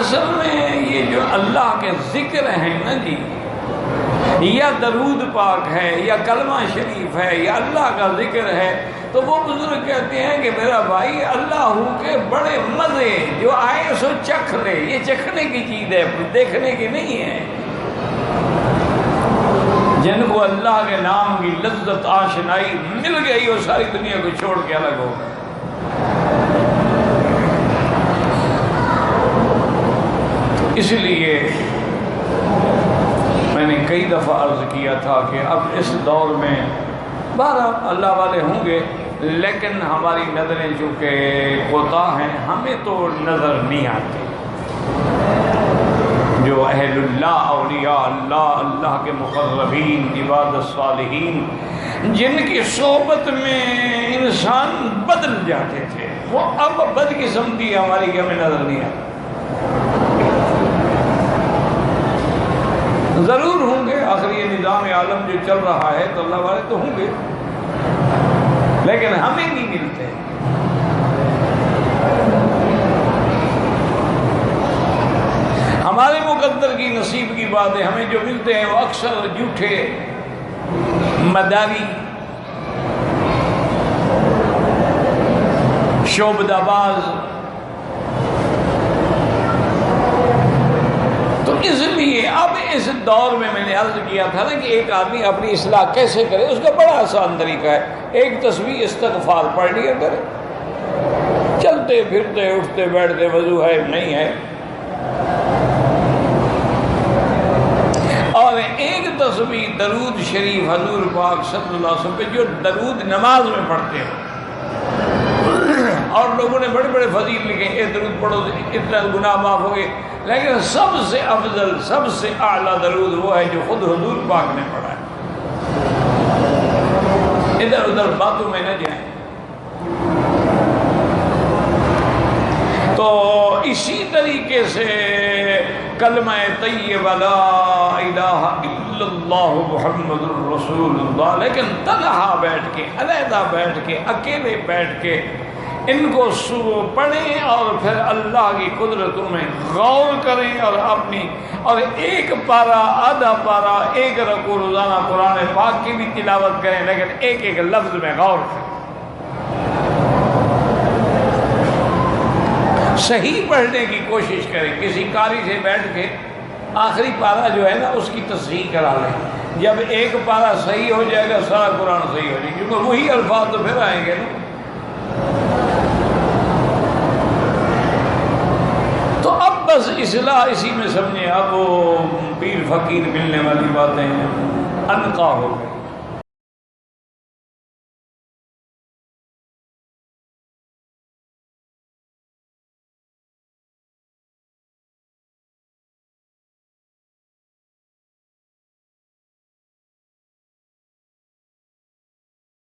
اصل میں یہ جو اللہ کے ذکر ہیں نا جی، یا درود پاک ہے یا کلمہ شریف ہے یا اللہ کا ذکر ہے، تو وہ بزرگ کہتے ہیں کہ میرا بھائی اللہ کے بڑے مزے جو آئے سو چکھ لے، یہ چکھنے کی چیز ہے، دیکھنے کی نہیں ہے۔ جن کو اللہ کے نام کی لذت آشنائی مل گئی وہ ساری دنیا کو چھوڑ کے الگ ہو گئے۔ اس لیے میں نے کئی دفعہ عرض کیا تھا کہ اب اس دور میں بہرحال اللہ والے ہوں گے، لیکن ہماری نظریں چونکہ کوتاہ ہیں، ہمیں تو نظر نہیں آتی۔ جو اہل اللہ، اولیاء اللہ، اللہ کے مقربین، عباد الصالحین، جن کی صحبت میں انسان بدل جاتے تھے، وہ اب بدقسمتی ہماری کہ ہمیں نظر نہیں آتی۔ ضرور ہوں گے، آخر یہ نظام عالم جو چل رہا ہے تو اللہ والے تو ہوں گے، لیکن ہمیں نہیں ملتے۔ ہمارے مقدر کی نصیب کی بات ہے، ہمیں جو ملتے ہیں وہ اکثر جھوٹے، مداری، شعبدہ باز۔ تو اس لیے اب اس دور میں نے عرض کیا تھا نا کہ ایک آدمی اپنی اصلاح کیسے کرے، اس کا بڑا آسان طریقہ ہے، ایک تسبیح استغفار پڑھ لیا کرے، چلتے پھرتے اٹھتے بیٹھتے، وضو ہے نہیں ہے، اور ایک تسبیح درود شریف حضور پاک صلی اللہ علیہ وسلم پہ جو درود نماز میں پڑھتے ہیں، اور لوگوں نے بڑے بڑے فضیل لکھے، اے درود پڑھو اتنا گناہ معاف ہو گئے، لیکن سب سے افضل، سب سے اعلیٰ درود وہ ہے جو خود حضور پاک نے پڑھا ہے۔ ادھر ادھر باتوں میں نہ جائیں۔ تو اسی طریقے سے کلمہ طیبہ لا الہ الا اللہ محمد الرسول اللہ، لیکن تنہا بیٹھ کے، علیحدہ بیٹھ کے، اکیلے بیٹھ کے ان کو پڑھیں اور پھر اللہ کی قدرتوں میں غور کریں، اور اپنی اور ایک پارہ، آدھا پارہ، ایک رکوع روزانہ قرآن پاک کی بھی تلاوت کریں، لیکن ایک ایک لفظ میں غور کریں، صحیح پڑھنے کی کوشش کریں۔ کسی قاری سے بیٹھ کے آخری پارہ جو ہے نا اس کی تصحیح کرا لیں، جب ایک پارہ صحیح ہو جائے گا سارا قرآن صحیح ہو جائے گا، کیونکہ وہی الفاظ تو پھر آئیں گے نا۔ تو اب بس اصلاح اسی میں سمجھیں، اب وہ پیر فقیر ملنے والی باتیں انقا ہو گئی۔